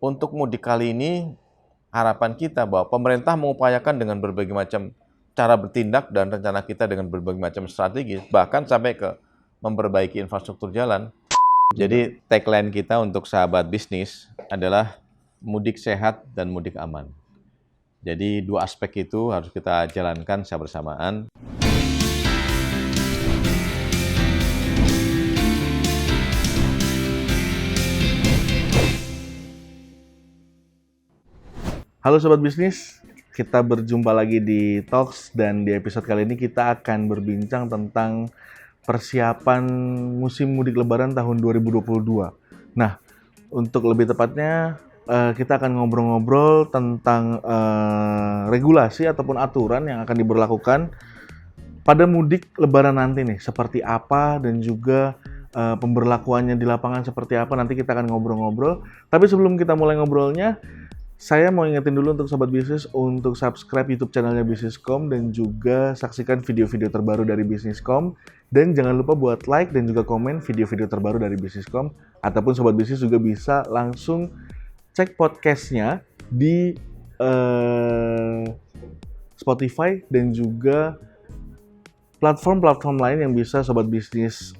untuk mudik kali ini harapan kita bahwa pemerintah mengupayakan dengan berbagai macam cara bertindak dan rencana kita dengan berbagai macam strategi, bahkan sampai ke memperbaiki infrastruktur jalan. Jadi tagline kita untuk sahabat bisnis adalah mudik sehat dan mudik aman. Jadi dua aspek itu harus kita jalankan secara bersamaan. Halo Sobat Bisnis, kita berjumpa lagi di Talks dan di episode kali ini kita akan berbincang tentang persiapan musim mudik lebaran tahun 2022. Nah, untuk lebih tepatnya kita akan ngobrol-ngobrol tentang regulasi ataupun aturan yang akan diberlakukan pada mudik lebaran nanti nih, seperti apa dan juga pemberlakuannya di lapangan seperti apa, nanti kita akan ngobrol-ngobrol. Tapi sebelum kita mulai ngobrolnya, saya mau ingetin dulu untuk Sobat Bisnis untuk subscribe YouTube channelnya Bisniscom dan juga saksikan video-video terbaru dari Bisniscom. Dan jangan lupa buat like dan juga komen video-video terbaru dari Bisniscom. Ataupun Sobat Bisnis juga bisa langsung cek podcastnya di Spotify dan juga platform-platform lain yang bisa Sobat Bisnis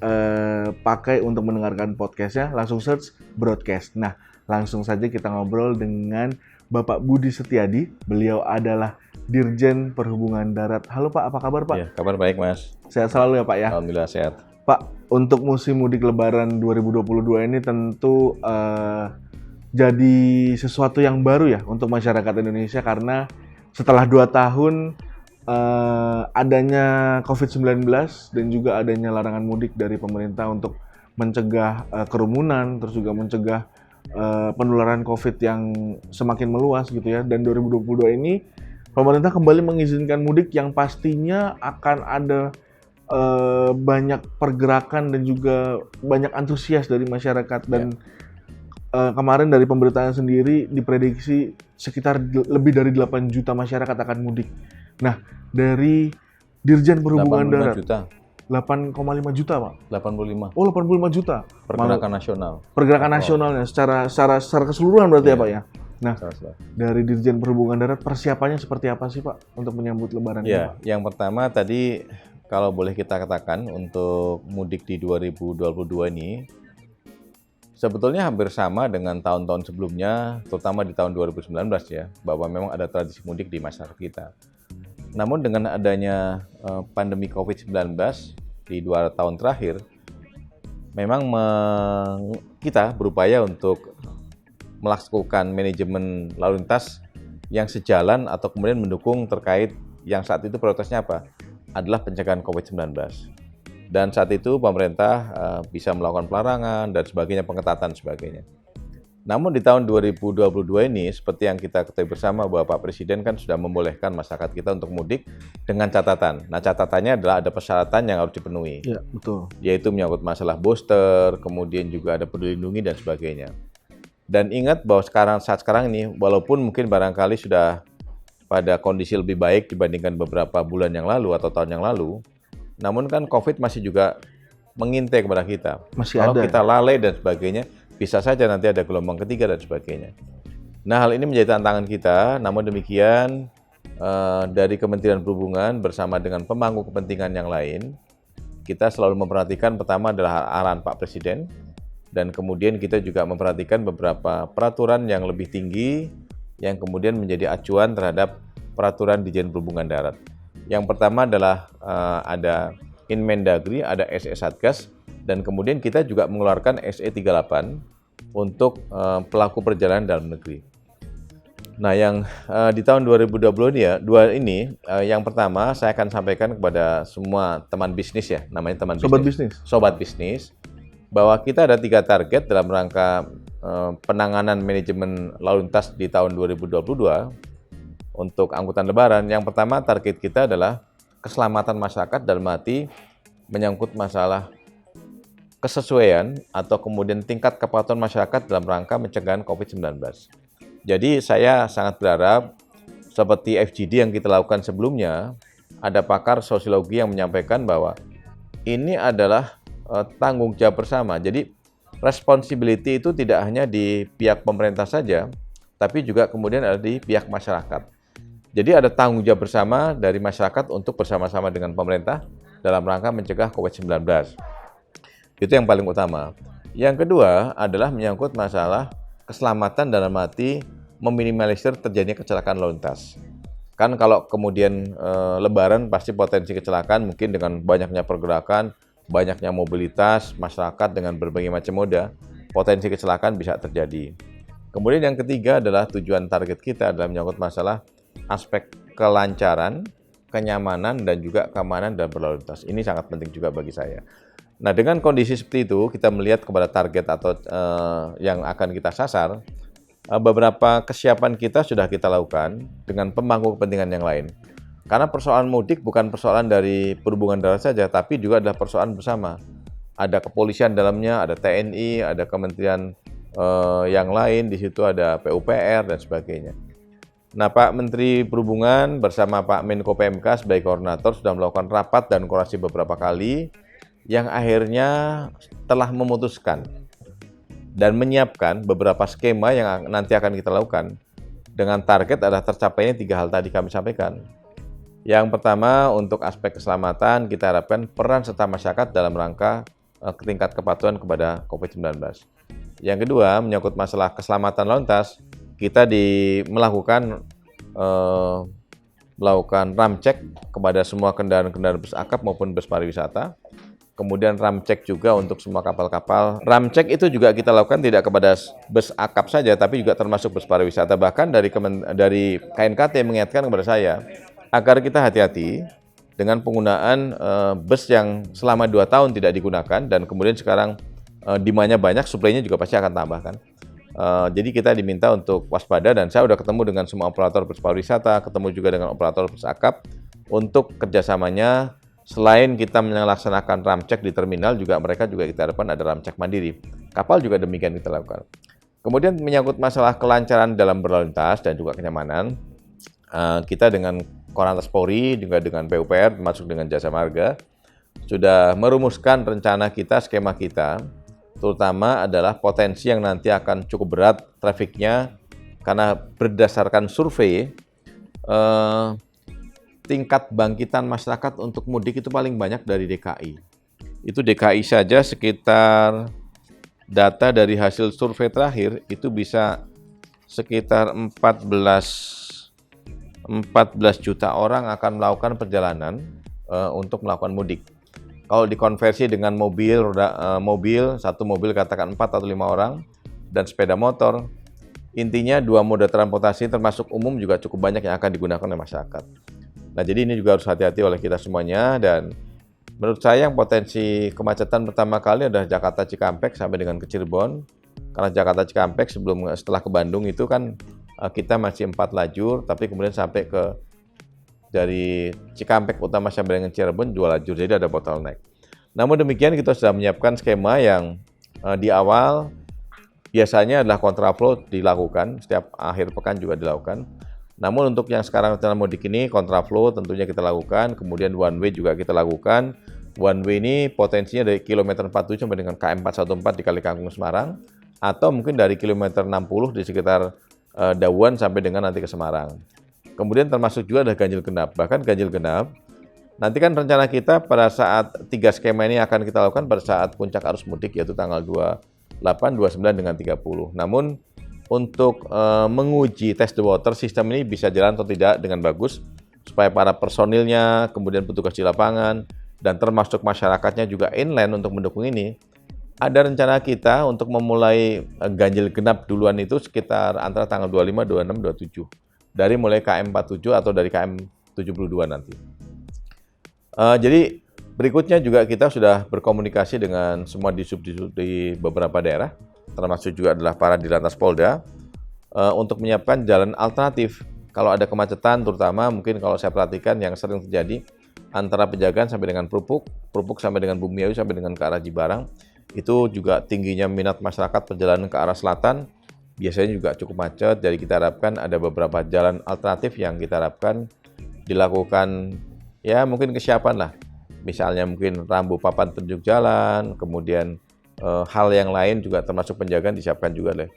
pakai untuk mendengarkan podcastnya. Langsung search broadcast. Nah, langsung saja kita ngobrol dengan Bapak Budi Setiadi. Beliau adalah Dirjen Perhubungan Darat. Halo Pak, apa kabar Pak? Ya, kabar baik Mas. Sehat selalu ya Pak ya? Alhamdulillah sehat. Pak, untuk musim mudik lebaran 2022 ini tentu jadi sesuatu yang baru ya untuk masyarakat Indonesia karena setelah 2 tahun adanya COVID-19 dan juga adanya larangan mudik dari pemerintah untuk mencegah kerumunan, terus juga mencegah penularan COVID yang semakin meluas gitu ya. Dan 2022 ini pemerintah kembali mengizinkan mudik yang pastinya akan ada banyak pergerakan dan juga banyak antusias dari masyarakat. Dan kemarin dari pemberitaan sendiri diprediksi sekitar lebih dari 8 juta masyarakat akan mudik. Nah, dari Dirjen Perhubungan Darat, 8,5 juta Pak? 85. Oh, 85 juta. Pergerakan nasional. Pergerakan nasionalnya secara keseluruhan berarti ya Pak ya? Nah, dari Dirjen Perhubungan Darat persiapannya seperti apa sih Pak untuk menyambut lebaran ini Pak? Yang pertama tadi kalau boleh kita katakan untuk mudik di 2022 ini sebetulnya hampir sama dengan tahun-tahun sebelumnya, terutama di tahun 2019 ya, bahwa memang ada tradisi mudik di masyarakat kita. Namun dengan adanya pandemi COVID-19 di 2 tahun terakhir, memang kita berupaya untuk melakukan manajemen lalu lintas yang sejalan atau kemudian mendukung terkait yang saat itu prioritasnya apa? Adalah pencegahan COVID-19. Dan saat itu pemerintah bisa melakukan pelarangan dan sebagainya, pengetatan sebagainya. Namun di tahun 2022 ini, seperti yang kita ketahui bersama bahwa Pak Presiden kan sudah membolehkan masyarakat kita untuk mudik dengan catatan. Nah, catatannya adalah ada persyaratan yang harus dipenuhi. Iya, betul. Yaitu menyangkut masalah booster, kemudian juga ada peduli lindungi dan sebagainya. Dan ingat bahwa saat sekarang ini, walaupun mungkin barangkali sudah pada kondisi lebih baik dibandingkan beberapa bulan yang lalu atau tahun yang lalu, namun kan COVID masih juga mengintai kepada kita. Kalau kita lalai dan sebagainya, bisa saja nanti ada gelombang ketiga dan sebagainya. Nah, hal ini menjadi tantangan kita. Namun demikian, dari Kementerian Perhubungan bersama dengan pemangku kepentingan yang lain, kita selalu memperhatikan pertama adalah arahan Pak Presiden, dan kemudian kita juga memperhatikan beberapa peraturan yang lebih tinggi yang kemudian menjadi acuan terhadap peraturan Dirjen Perhubungan Darat. Yang pertama adalah ada Inmendagri, ada SE Satgas, dan kemudian kita juga mengeluarkan SE 38 untuk pelaku perjalanan dalam negeri. Nah, yang di tahun 2022 ini, yang pertama saya akan sampaikan kepada semua teman bisnis ya, namanya teman bisnis. Sobat bisnis, bahwa kita ada 3 target dalam rangka penanganan manajemen lalu lintas di tahun 2022 untuk angkutan lebaran. Yang pertama target kita adalah keselamatan masyarakat dalam arti menyangkut masalah kesesuaian atau kemudian tingkat kepatuhan masyarakat dalam rangka pencegahan COVID-19. Jadi saya sangat berharap seperti FGD yang kita lakukan sebelumnya, ada pakar sosiologi yang menyampaikan bahwa ini adalah tanggung jawab bersama. Jadi responsibility itu tidak hanya di pihak pemerintah saja, tapi juga kemudian ada di pihak masyarakat. Jadi ada tanggung jawab bersama dari masyarakat untuk bersama-sama dengan pemerintah dalam rangka mencegah COVID-19. Itu yang paling utama. Yang kedua adalah menyangkut masalah keselamatan dalam arti meminimalisir terjadinya kecelakaan lalu lintas. Kan kalau kemudian Lebaran pasti potensi kecelakaan mungkin dengan banyaknya pergerakan, banyaknya mobilitas masyarakat dengan berbagai macam moda, potensi kecelakaan bisa terjadi. Kemudian yang ketiga adalah tujuan target kita adalah menyangkut masalah aspek kelancaran, kenyamanan, dan juga keamanan dalam berlalu lintas. Ini sangat penting juga bagi saya. Nah, dengan kondisi seperti itu, kita melihat kepada target atau yang akan kita sasar, beberapa kesiapan kita sudah kita lakukan dengan pemangku kepentingan yang lain. Karena persoalan mudik bukan persoalan dari perhubungan darat saja, tapi juga adalah persoalan bersama. Ada kepolisian dalamnya, ada TNI, ada kementerian yang lain, di situ ada PUPR dan sebagainya. Nah, Pak Menteri Perhubungan bersama Pak Menko PMK sebagai koordinator sudah melakukan rapat dan koordinasi beberapa kali yang akhirnya telah memutuskan dan menyiapkan beberapa skema yang nanti akan kita lakukan dengan target adalah tercapainya 3 hal tadi kami sampaikan. Yang pertama, untuk aspek keselamatan kita harapkan peran serta masyarakat dalam rangka tingkat kepatuhan kepada COVID-19. Yang kedua, menyangkut masalah keselamatan lalu lintas, kita melakukan ram cek kepada semua kendaraan-kendaraan bus akap maupun bus pariwisata. Kemudian ram cek juga untuk semua kapal-kapal. Ram cek itu juga kita lakukan tidak kepada bus akap saja, tapi juga termasuk bus pariwisata. Bahkan dari KNKT mengingatkan kepada saya agar kita hati-hati dengan penggunaan bus yang selama 2 tahun tidak digunakan dan kemudian sekarang demand-nya banyak, suplainya juga pasti akan tambahkan. Jadi kita diminta untuk waspada dan saya sudah ketemu dengan semua operator bus pariwisata, ketemu juga dengan operator bus akap untuk kerjasamanya. Selain kita melaksanakan ram cek di terminal, juga mereka juga kita harapkan ada ram cek mandiri. Kapal juga demikian kita lakukan. Kemudian menyangkut masalah kelancaran dalam berlalu lintas dan juga kenyamanan, kita dengan Korlantas Polri juga dengan PUPR termasuk dengan Jasa Marga sudah merumuskan rencana kita, skema kita, terutama adalah potensi yang nanti akan cukup berat trafiknya karena berdasarkan survei tingkat bangkitan masyarakat untuk mudik itu paling banyak dari DKI. Itu DKI saja sekitar data dari hasil survei terakhir itu bisa sekitar 14 juta orang akan melakukan perjalanan untuk melakukan mudik. Kalau dikonversi dengan mobil, satu mobil katakan 4 atau 5 orang, dan sepeda motor, intinya 2 moda transportasi termasuk umum juga cukup banyak yang akan digunakan oleh masyarakat. Nah, jadi ini juga harus hati-hati oleh kita semuanya, dan menurut saya yang potensi kemacetan pertama kali adalah Jakarta Cikampek sampai dengan ke Cirebon, karena Jakarta Cikampek setelah ke Bandung itu kan kita masih 4 lajur, tapi kemudian sampai ke dari Cikampek utama sampai dengan Cirebon 2 lajur, jadi ada bottleneck. Namun demikian kita sudah menyiapkan skema yang di awal biasanya adalah kontraflow dilakukan, setiap akhir pekan juga dilakukan. Namun untuk yang sekarang rencana mudik ini kontraflow tentunya kita lakukan, kemudian one way juga kita lakukan. One way ini potensinya dari kilometer 47 sampai dengan KM 414 di Kalikangkung Semarang, atau mungkin dari kilometer 60 di sekitar Dauan sampai dengan nanti ke Semarang. Kemudian termasuk juga ada ganjil genap. Bahkan ganjil genap, nanti kan rencana kita pada saat 3 skema ini akan kita lakukan pada saat puncak arus mudik, yaitu tanggal 28, 29, dengan 30. Namun untuk menguji test the water, sistem ini bisa jalan atau tidak dengan bagus, supaya para personilnya, kemudian petugas di lapangan, dan termasuk masyarakatnya juga inline untuk mendukung ini. Ada rencana kita untuk memulai ganjil genap duluan itu sekitar antara tanggal 25, 26, 27. Dari mulai KM 47 atau dari KM 72 nanti. Jadi berikutnya juga kita sudah berkomunikasi dengan semua disub-disub di beberapa daerah, termasuk juga adalah para di Lantas Polda, untuk menyiapkan jalan alternatif. Kalau ada kemacetan, terutama mungkin kalau saya perhatikan yang sering terjadi antara Pejagan sampai dengan Prupuk sampai dengan Bumiayu sampai dengan ke arah Jibarang, itu juga tingginya minat masyarakat perjalanan ke arah selatan, biasanya juga cukup macet. Jadi kita harapkan ada beberapa jalan alternatif yang kita harapkan dilakukan, ya mungkin kesiapan lah. Misalnya mungkin rambu papan tunjuk jalan, kemudian hal yang lain juga termasuk penjagaan disiapkan juga oleh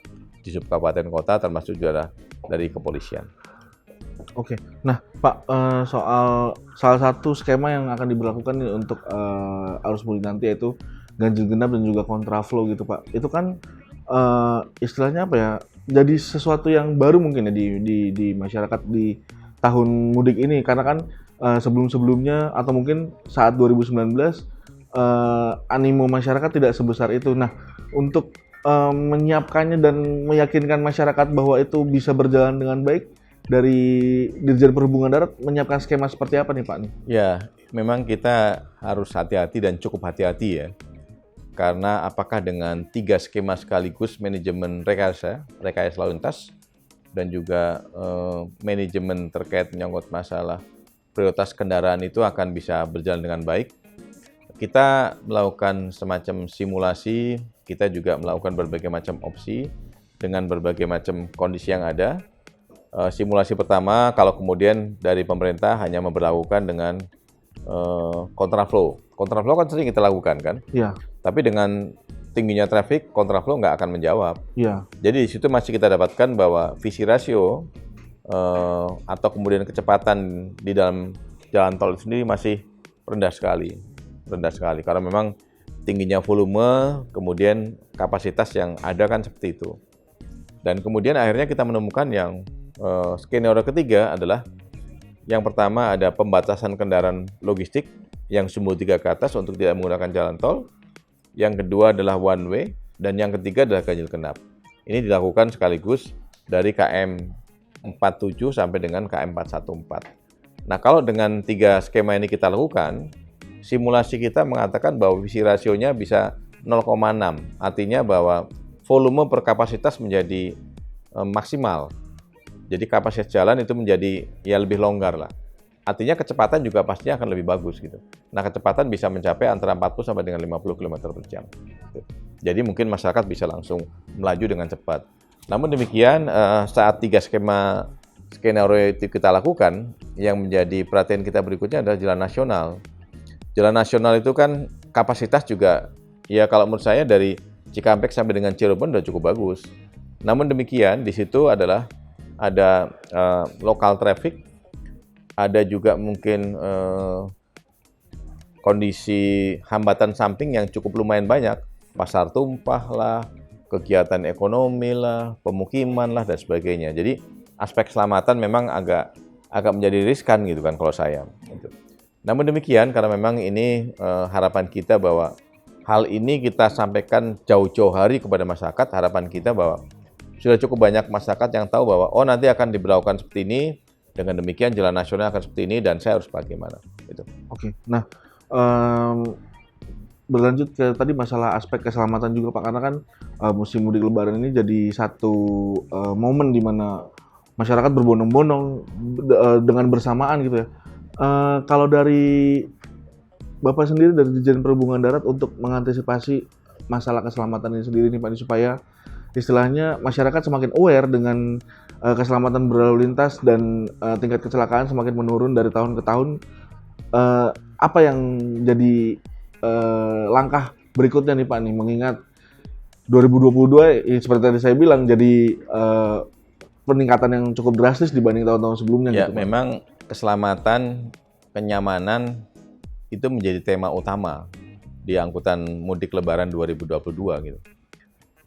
di sub kabupaten kota, termasuk juga dari kepolisian. Oke, nah Pak, soal salah satu skema yang akan diberlakukan nih untuk arus mudik nanti, yaitu ganjil genap dan juga kontraflow gitu Pak. Itu kan istilahnya apa ya? Jadi sesuatu yang baru mungkin ya di masyarakat di tahun mudik ini, karena kan sebelum-sebelumnya atau mungkin saat 2019 animo masyarakat tidak sebesar itu. Nah, untuk menyiapkannya dan meyakinkan masyarakat bahwa itu bisa berjalan dengan baik, dari Dirjen Perhubungan Darat menyiapkan skema seperti apa nih Pak? Ya, memang kita harus hati-hati dan cukup hati-hati ya. Karena apakah dengan 3 skema sekaligus, manajemen rekayasa lalu lintas, dan juga manajemen terkait menyangkut masalah prioritas kendaraan itu akan bisa berjalan dengan baik. Kita melakukan semacam simulasi, kita juga melakukan berbagai macam opsi dengan berbagai macam kondisi yang ada. Simulasi pertama, kalau kemudian dari pemerintah hanya memperlakukan dengan kontraflow. Kontraflow kan sering kita lakukan kan? Iya. Tapi dengan tingginya traffic, kontraflow nggak akan menjawab. Iya. Jadi di situ masih kita dapatkan bahwa visi rasio atau kemudian kecepatan di dalam jalan tol itu sendiri masih rendah sekali karena memang tingginya volume, kemudian kapasitas yang ada kan seperti itu. Dan kemudian akhirnya kita menemukan yang skenario ketiga adalah yang pertama ada pembatasan kendaraan logistik yang sumbu 3 ke atas untuk tidak menggunakan jalan tol. Yang kedua adalah one way, dan yang ketiga adalah ganjil genap. Ini dilakukan sekaligus dari KM 47 sampai dengan KM 414. Nah, kalau dengan 3 skema ini kita lakukan, simulasi kita mengatakan bahwa visi rasionya bisa 0,6. Artinya bahwa volume per kapasitas menjadi maksimal. Jadi kapasitas jalan itu menjadi ya lebih longgar lah. Artinya kecepatan juga pastinya akan lebih bagus gitu. Nah, kecepatan bisa mencapai antara 40 sampai dengan 50 km per jam. Jadi mungkin masyarakat bisa langsung melaju dengan cepat. Namun demikian, saat 3 skenario itu kita lakukan, yang menjadi perhatian kita berikutnya adalah jalan nasional. Jalan nasional itu kan kapasitas juga, ya kalau menurut saya dari Cikampek sampai dengan Cirebon sudah cukup bagus. Namun demikian, di situ adalah ada local traffic, ada juga mungkin kondisi hambatan samping yang cukup lumayan banyak, pasar tumpah lah, kegiatan ekonomi lah, pemukiman lah, dan sebagainya. Jadi aspek keselamatan memang agak menjadi riskan gitu kan kalau saya. Gitu. Namun demikian, karena memang ini harapan kita bahwa hal ini kita sampaikan jauh-jauh hari kepada masyarakat, harapan kita bahwa sudah cukup banyak masyarakat yang tahu bahwa oh nanti akan diberlakukan seperti ini, dengan demikian jalan nasional akan seperti ini dan saya harus bagaimana. Gitu. Oke, nah berlanjut ke tadi masalah aspek keselamatan juga Pak, karena kan musim mudik Lebaran ini jadi satu momen di mana masyarakat berbondong-bondong dengan bersamaan gitu ya. Kalau dari Bapak sendiri dari Dirjen Perhubungan Darat untuk mengantisipasi masalah keselamatan ini sendiri nih Pak, supaya istilahnya masyarakat semakin aware dengan keselamatan berlalu lintas dan tingkat kecelakaan semakin menurun dari tahun ke tahun, apa yang jadi langkah berikutnya nih Pak nih, mengingat 2022 seperti tadi saya bilang jadi peningkatan yang cukup drastis dibanding tahun-tahun sebelumnya. Ya, gitu, memang keselamatan, kenyamanan itu menjadi tema utama di angkutan mudik Lebaran 2022 gitu.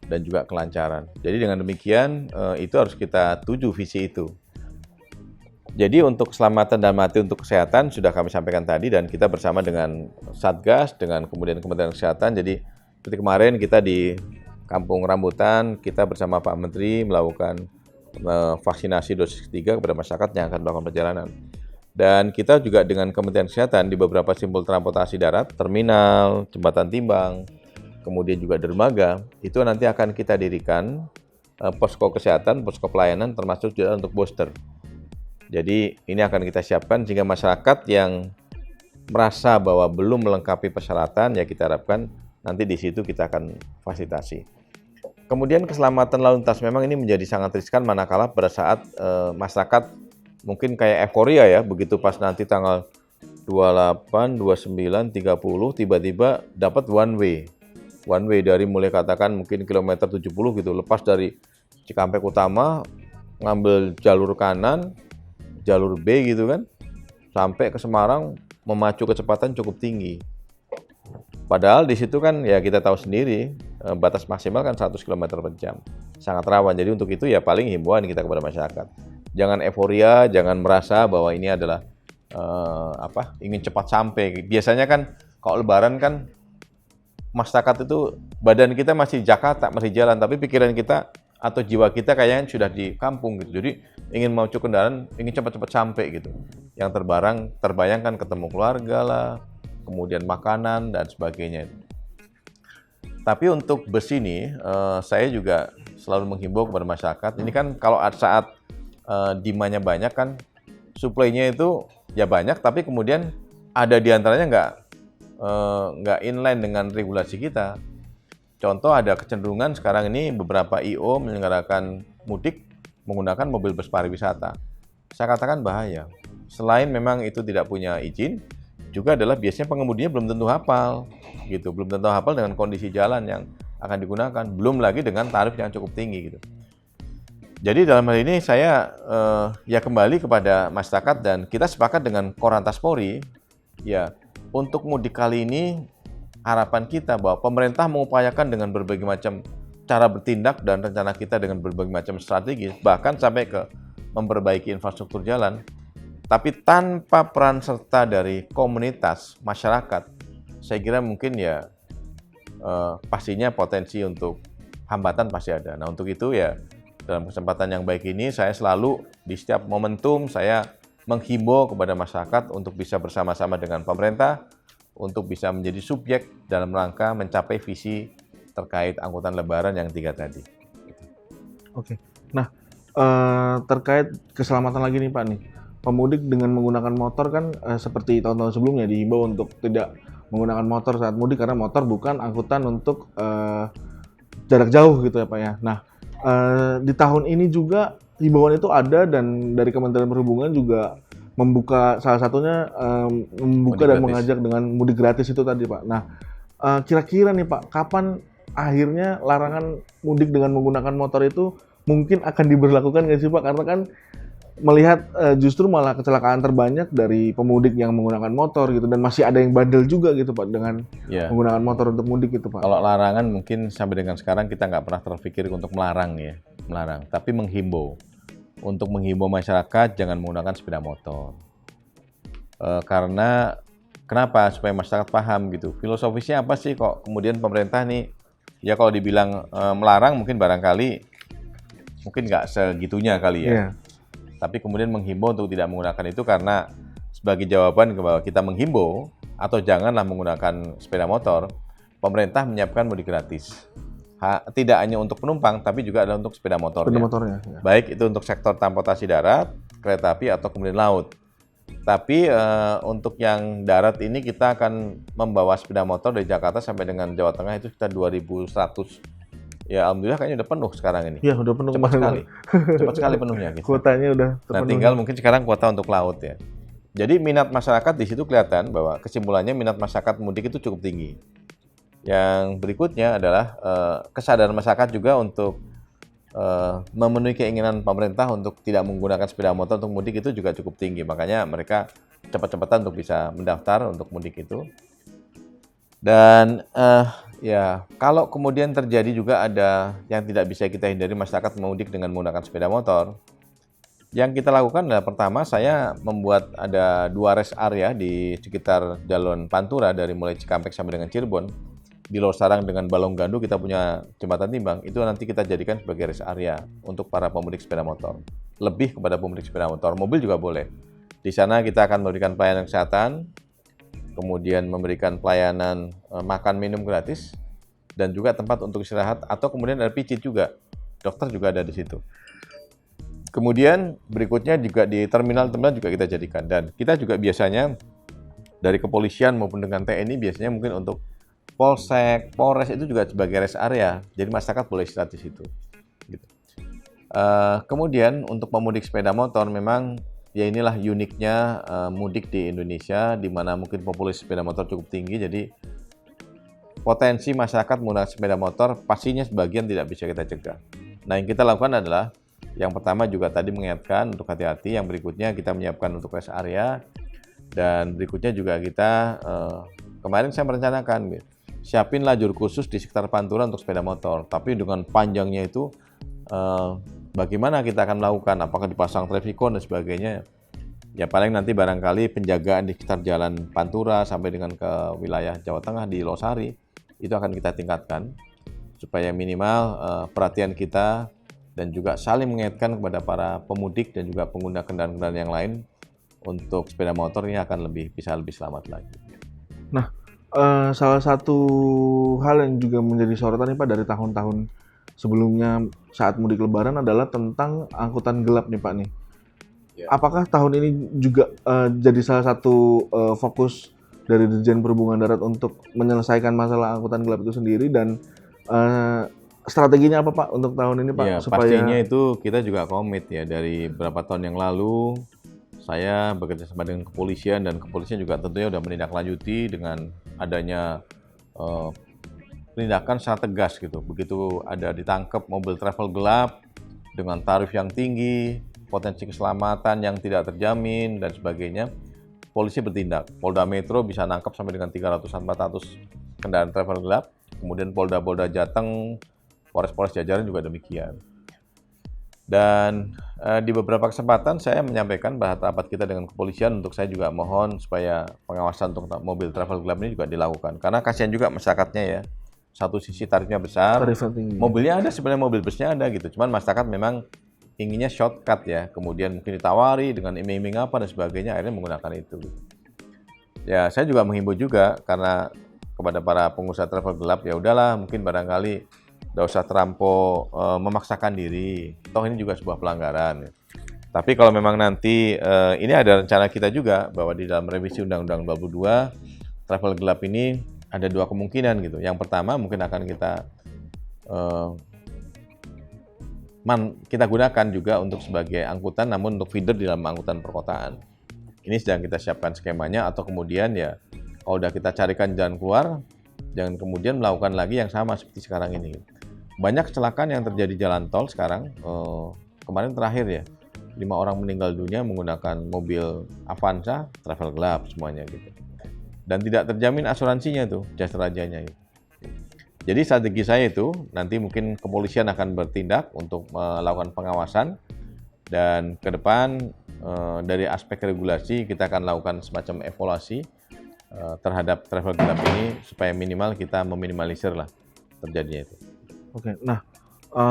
Dan juga kelancaran. Jadi dengan demikian itu harus kita tuju visi itu. Jadi untuk keselamatan dan mati untuk kesehatan sudah kami sampaikan tadi, dan kita bersama dengan Satgas, dengan kemudian Kementerian Kesehatan. Jadi seperti kemarin kita di Kampung Rambutan, kita bersama Pak Menteri melakukan vaksinasi dosis ketiga kepada masyarakat yang akan melakukan perjalanan. Dan kita juga dengan Kementerian Kesehatan di beberapa simpul transportasi darat, terminal, jembatan timbang, kemudian juga dermaga, itu nanti akan kita dirikan posko kesehatan, posko pelayanan, termasuk juga untuk booster. Jadi ini akan kita siapkan sehingga masyarakat yang merasa bahwa belum melengkapi persyaratan, ya kita harapkan nanti di situ kita akan fasilitasi. Kemudian keselamatan lalu lintas memang ini menjadi sangat riskan manakala pada saat masyarakat mungkin kayak euforia ya, begitu pas nanti tanggal 28, 29, 30 tiba-tiba dapat one way one way dari mulai katakan mungkin kilometer 70 gitu, lepas dari Cikampek Utama, ngambil jalur kanan, jalur B gitu kan, sampai ke Semarang memacu kecepatan cukup tinggi. Padahal di situ kan ya kita tahu sendiri batas maksimal kan 100 km per jam. Sangat rawan. Jadi untuk itu ya paling himbauan kita kepada masyarakat. Jangan euforia, jangan merasa bahwa ini adalah ingin cepat sampai. Biasanya kan kalau lebaran kan masyarakat itu badan kita masih Jakarta, masih jalan, tapi pikiran kita atau jiwa kita kayaknya sudah di kampung gitu. Jadi ingin maju kendaraan, ingin cepat-cepat sampai gitu. Yang terbayangkan ketemu keluarga lah, kemudian makanan dan sebagainya. Tapi untuk bus ini, saya juga selalu menghimbau kepada masyarakat. Ini kan kalau saat demand-nya banyak kan, supply-nya itu ya banyak, tapi kemudian ada di antaranya nggak inline dengan regulasi kita. Contoh ada kecenderungan sekarang ini beberapa I.O. menyelenggarakan mudik menggunakan mobil bus pariwisata. Saya katakan bahaya. Selain memang itu tidak punya izin, juga adalah biasanya pengemudinya belum tentu hafal, gitu. Belum tentu hafal dengan kondisi jalan yang akan digunakan, belum lagi dengan tarif yang cukup tinggi, gitu. Jadi dalam hal ini saya ya kembali kepada masyarakat dan kita sepakat dengan Korlantas Polri, ya untuk mudik kali ini harapan kita bahwa pemerintah mengupayakan dengan berbagai macam cara bertindak dan rencana kita dengan berbagai macam strategi, bahkan sampai ke memperbaiki infrastruktur jalan. Tapi tanpa peran serta dari komunitas, masyarakat, saya kira mungkin ya pastinya potensi untuk hambatan pasti ada. Nah untuk itu ya dalam kesempatan yang baik ini saya selalu di setiap momentum saya menghimbau kepada masyarakat untuk bisa bersama-sama dengan pemerintah untuk bisa menjadi subjek dalam rangka mencapai visi terkait angkutan lebaran yang 3 tadi. Oke. Nah, terkait keselamatan lagi nih Pak nih. Pemudik dengan menggunakan motor kan seperti tahun-tahun sebelumnya dihimbau untuk tidak menggunakan motor saat mudik karena motor bukan angkutan untuk jarak jauh gitu ya Pak ya. Nah, di tahun ini juga himbauan itu ada dan dari Kementerian Perhubungan juga membuka salah satunya membuka dan mengajak dengan mudik gratis itu tadi Pak. Nah, kira-kira nih Pak, kapan akhirnya larangan mudik dengan menggunakan motor itu mungkin akan diberlakukan nggak sih Pak? Karena kan melihat justru malah kecelakaan terbanyak dari pemudik yang menggunakan motor gitu dan masih ada yang bandel juga gitu Pak dengan menggunakan motor untuk mudik gitu Pak. Kalau larangan mungkin sampai dengan sekarang kita nggak pernah terpikir untuk melarang, tapi menghimbau. Untuk menghimbau masyarakat jangan menggunakan sepeda motor. Karena kenapa? Supaya masyarakat paham gitu. Filosofisnya apa sih kok kemudian pemerintah nih, ya kalau dibilang melarang mungkin barangkali mungkin nggak segitunya kali ya. Yeah. Tapi kemudian menghimbau untuk tidak menggunakan itu karena sebagai jawaban bahwa kita menghimbau atau janganlah menggunakan sepeda motor, pemerintah menyiapkan mudik gratis. Tidak hanya untuk penumpang, tapi juga adalah untuk sepeda motornya. Sepeda motornya ya. Baik itu untuk sektor transportasi darat, kereta api, atau kemudian laut. Tapi untuk yang darat ini kita akan membawa sepeda motor dari Jakarta sampai dengan Jawa Tengah itu sekitar 2.100. Ya alhamdulillah kayaknya udah penuh sekarang ini. Iya udah penuh. Cepat sekali penuhnya. Gitu. Kuotanya udah terpenuh. Nah tinggal mungkin sekarang kuota untuk laut ya. Jadi minat masyarakat di situ kelihatan bahwa kesimpulannya minat masyarakat mudik itu cukup tinggi. Yang berikutnya adalah kesadaran masyarakat juga untuk memenuhi keinginan pemerintah untuk tidak menggunakan sepeda motor untuk mudik itu juga cukup tinggi. Makanya mereka cepat-cepatan untuk bisa mendaftar untuk mudik itu. Dan ya kalau kemudian terjadi juga ada yang tidak bisa kita hindari masyarakat mudik dengan menggunakan sepeda motor. Yang kita lakukan adalah pertama saya membuat ada 2 rest area di sekitar Jalur Pantura dari mulai Cikampek sampai dengan Cirebon. Di Losarang dengan Balonggando kita punya jembatan timbang, itu nanti kita jadikan sebagai rest area untuk para pemudik sepeda motor. Lebih kepada pemudik sepeda motor, mobil juga boleh. Di sana kita akan memberikan pelayanan kesehatan, kemudian memberikan pelayanan makan minum gratis, dan juga tempat untuk istirahat, atau kemudian ada pijit juga, dokter juga ada di situ. Kemudian berikutnya juga di terminal-terminal juga kita jadikan, dan kita juga biasanya dari kepolisian maupun dengan TNI biasanya mungkin untuk Polsek, Polres itu juga sebagai rest area, jadi masyarakat boleh istirahat di situ. Gitu. Kemudian untuk pemudik sepeda motor memang ya inilah uniknya mudik di Indonesia, di mana mungkin populasi sepeda motor cukup tinggi, jadi potensi masyarakat menggunakan sepeda motor pastinya sebagian tidak bisa kita cegah. Nah, yang kita lakukan adalah yang pertama juga tadi mengingatkan untuk hati-hati, yang berikutnya kita menyiapkan untuk rest area, dan berikutnya juga kita kemarin saya merencanakan siapin lajur khusus di sekitar Pantura untuk sepeda motor, tapi dengan panjangnya itu bagaimana kita akan melakukan, apakah dipasang trafikon dan sebagainya. Ya paling nanti barangkali penjagaan di sekitar jalan Pantura sampai dengan ke wilayah Jawa Tengah di Losari itu akan kita tingkatkan supaya minimal perhatian kita dan juga saling mengingatkan kepada para pemudik dan juga pengguna kendaraan-kendaraan yang lain untuk sepeda motor ini akan bisa lebih selamat lagi. Nah, salah satu hal yang juga menjadi sorotan nih Pak dari tahun-tahun sebelumnya saat mudik Lebaran adalah tentang angkutan gelap nih Pak nih. Ya. Apakah tahun ini juga jadi salah satu fokus dari Dirjen Perhubungan Darat untuk menyelesaikan masalah angkutan gelap itu sendiri, dan strateginya apa Pak untuk tahun ini Pak? Ya, pastinya itu kita juga komit ya, dari beberapa tahun yang lalu saya bekerja sama dengan kepolisian, dan kepolisian juga tentunya sudah menindaklanjuti dengan adanya penindakan secara tegas gitu. Begitu ada ditangkap mobil travel gelap dengan tarif yang tinggi, potensi keselamatan yang tidak terjamin dan sebagainya, polisi bertindak. Polda Metro bisa nangkap sampai dengan 300-400 kendaraan travel gelap, kemudian Polda Jateng, Polres jajaran juga demikian. Dan di beberapa kesempatan saya menyampaikan bahwa rapat kita dengan kepolisian, untuk saya juga mohon supaya pengawasan untuk mobil travel gelap ini juga dilakukan. Karena kasihan juga masyarakatnya ya. Satu sisi tarifnya besar, mobilnya ada, sebenarnya mobil busnya ada gitu. Cuman masyarakat memang inginnya shortcut ya, kemudian mungkin ditawari dengan iming-iming apa dan sebagainya, akhirnya menggunakan itu. Ya saya juga menghimbau juga karena kepada para pengusaha travel gelap, ya udahlah mungkin barangkali tidak usah terlampau memaksakan diri, toh ini juga sebuah pelanggaran. Tapi kalau memang nanti ini ada rencana kita juga bahwa di dalam revisi Undang-Undang 22 travel gelap ini ada dua kemungkinan gitu. Yang pertama mungkin akan kita gunakan juga untuk sebagai angkutan, namun untuk feeder di dalam angkutan perkotaan. Ini sedang kita siapkan skemanya, atau kemudian ya kalau udah kita carikan jalan keluar, jangan kemudian melakukan lagi yang sama seperti sekarang ini. Banyak kecelakaan yang terjadi jalan tol sekarang. Kemarin terakhir ya, 5 orang meninggal dunia menggunakan mobil Avanza travel gelap semuanya gitu. Dan tidak terjamin asuransinya tuh, jasa rajanya itu. Jadi strategi saya itu nanti mungkin kepolisian akan bertindak untuk melakukan pengawasan, dan ke depan dari aspek regulasi kita akan lakukan semacam evaluasi terhadap travel gelap ini supaya minimal kita meminimalisir lah terjadinya itu. Oke, nah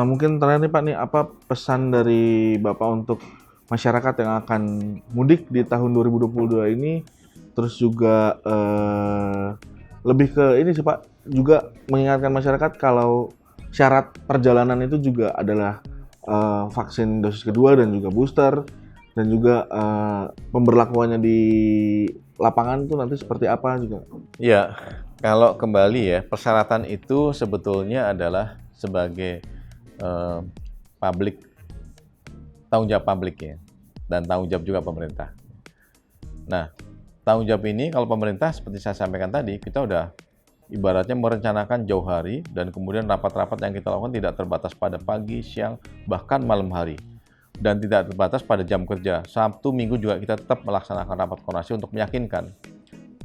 mungkin terakhir nih Pak nih, apa pesan dari Bapak untuk masyarakat yang akan mudik di tahun 2022 ini, terus juga lebih ke ini sih Pak, juga mengingatkan masyarakat kalau syarat perjalanan itu juga adalah vaksin dosis kedua dan juga booster, dan juga pemberlakuannya di lapangan itu nanti seperti apa juga. Ya, kalau kembali ya, persyaratan itu sebetulnya adalah sebagai tanggung jawab publik ya, dan tanggung jawab juga pemerintah. Nah, tanggung jawab ini kalau pemerintah seperti saya sampaikan tadi, kita udah ibaratnya merencanakan jauh hari, dan kemudian rapat-rapat yang kita lakukan tidak terbatas pada pagi, siang, bahkan malam hari. Dan tidak terbatas pada jam kerja. Sabtu, Minggu juga kita tetap melaksanakan rapat koordinasi untuk meyakinkan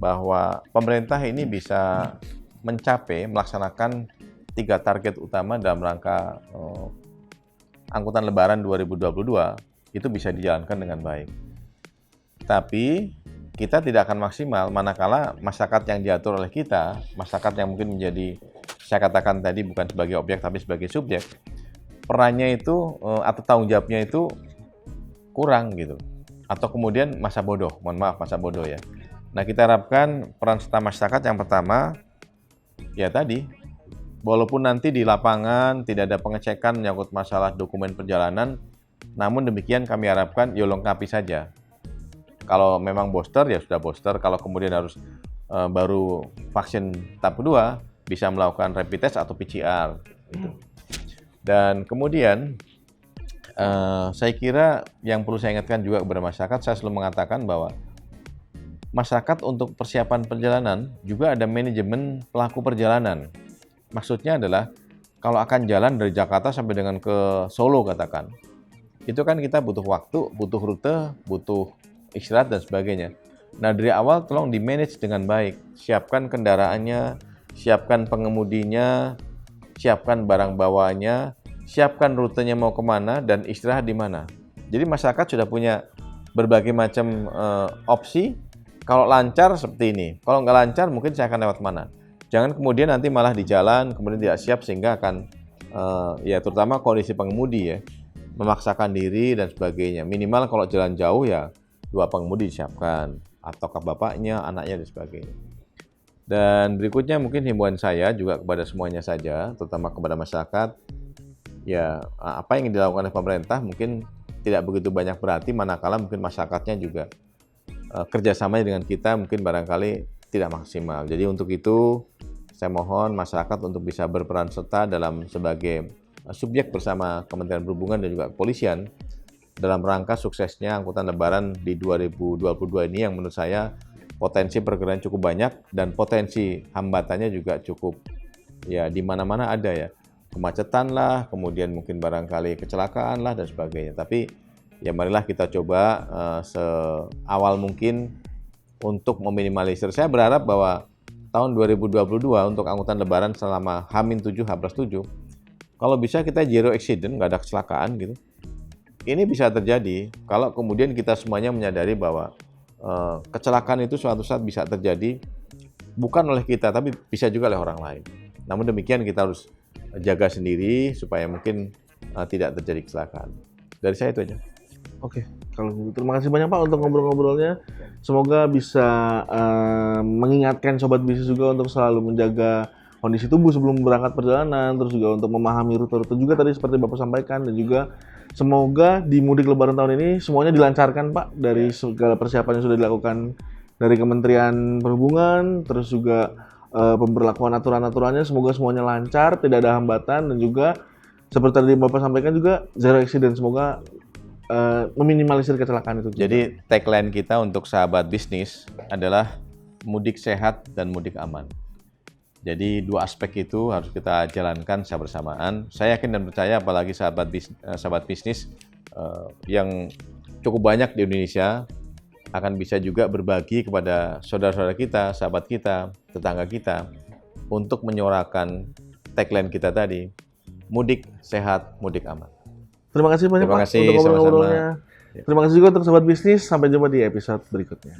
bahwa pemerintah ini bisa melaksanakan 3 target utama dalam rangka angkutan Lebaran 2022 itu bisa dijalankan dengan baik. Tapi kita tidak akan maksimal manakala masyarakat yang diatur oleh kita, masyarakat yang mungkin menjadi, saya katakan tadi bukan sebagai objek tapi sebagai subjek, perannya itu atau tanggung jawabnya itu kurang gitu. Atau kemudian masa bodoh ya. Nah, kita harapkan peran serta masyarakat yang pertama, ya tadi, walaupun nanti di lapangan tidak ada pengecekan menyangkut masalah dokumen perjalanan, namun demikian kami harapkan ya lengkapi saja. Kalau memang booster, ya sudah booster. Kalau kemudian harus baru vaksin tahap kedua, bisa melakukan rapid test atau PCR. Gitu. Dan kemudian, saya kira yang perlu saya ingatkan juga kepada masyarakat, saya selalu mengatakan bahwa masyarakat untuk persiapan perjalanan juga ada manajemen pelaku perjalanan. Maksudnya adalah kalau akan jalan dari Jakarta sampai dengan ke Solo katakan, itu kan kita butuh waktu, butuh rute, butuh istirahat dan sebagainya. Nah dari awal tolong di-manage dengan baik, siapkan kendaraannya, siapkan pengemudinya, siapkan barang bawaannya, siapkan rutenya mau kemana dan istirahat di mana. Jadi masyarakat sudah punya berbagai macam opsi. Kalau lancar seperti ini, kalau nggak lancar mungkin saya akan lewat mana. Jangan kemudian nanti malah di jalan kemudian tidak siap sehingga akan ya terutama kondisi pengemudi ya memaksakan diri dan sebagainya. Minimal kalau jalan jauh ya 2 pengemudi disiapkan atau ke bapaknya, anaknya dan sebagainya. Dan berikutnya mungkin himbauan saya juga kepada semuanya saja, terutama kepada masyarakat. Ya apa yang dilakukan oleh pemerintah mungkin tidak begitu banyak berarti manakala mungkin masyarakatnya juga kerjasamanya dengan kita mungkin barangkali tidak maksimal. Jadi untuk itu saya mohon masyarakat untuk bisa berperan serta dalam sebagai subjek bersama Kementerian Perhubungan dan juga Kepolisian dalam rangka suksesnya angkutan lebaran di 2022 ini yang menurut saya potensi pergerakan cukup banyak dan potensi hambatannya juga cukup ya di mana-mana ada ya. Kemacetan lah, kemudian mungkin barangkali kecelakaan lah dan sebagainya. Tapi ya marilah kita coba seawal mungkin untuk meminimalisir. Saya berharap bahwa tahun 2022 untuk angkutan lebaran selama H-7, H+7, kalau bisa kita zero accident, nggak ada kecelakaan gitu. Ini bisa terjadi kalau kemudian kita semuanya menyadari bahwa kecelakaan itu suatu saat bisa terjadi bukan oleh kita, tapi bisa juga oleh orang lain. Namun demikian kita harus jaga sendiri supaya mungkin tidak terjadi kecelakaan. Dari saya itu aja. Oke, kalau gitu terima kasih banyak Pak untuk ngobrol-ngobrolnya. Semoga bisa mengingatkan sobat bisnis juga untuk selalu menjaga kondisi tubuh sebelum berangkat perjalanan, terus juga untuk memahami rute-rute juga tadi seperti Bapak sampaikan, dan juga semoga di mudik lebaran tahun ini semuanya dilancarkan Pak dari segala persiapan yang sudah dilakukan dari Kementerian Perhubungan, terus juga pemberlakuan aturan-aturannya semoga semuanya lancar, tidak ada hambatan, dan juga seperti tadi Bapak sampaikan juga zero accident, semoga meminimalisir kecelakaan itu. Jadi tagline kita untuk sahabat bisnis adalah mudik sehat dan mudik aman. Jadi 2 aspek itu harus kita jalankan secara bersamaan. Saya yakin dan percaya apalagi sahabat bisnis yang cukup banyak di Indonesia akan bisa juga berbagi kepada saudara-saudara kita, sahabat kita, tetangga kita untuk menyuarakan tagline kita tadi, mudik sehat, mudik aman. Terima kasih banyak Terima Pak kasih, untuk ngobrol-ngobrolnya. sama-sama. Terima kasih juga untuk sobat bisnis. Sampai jumpa di episode berikutnya.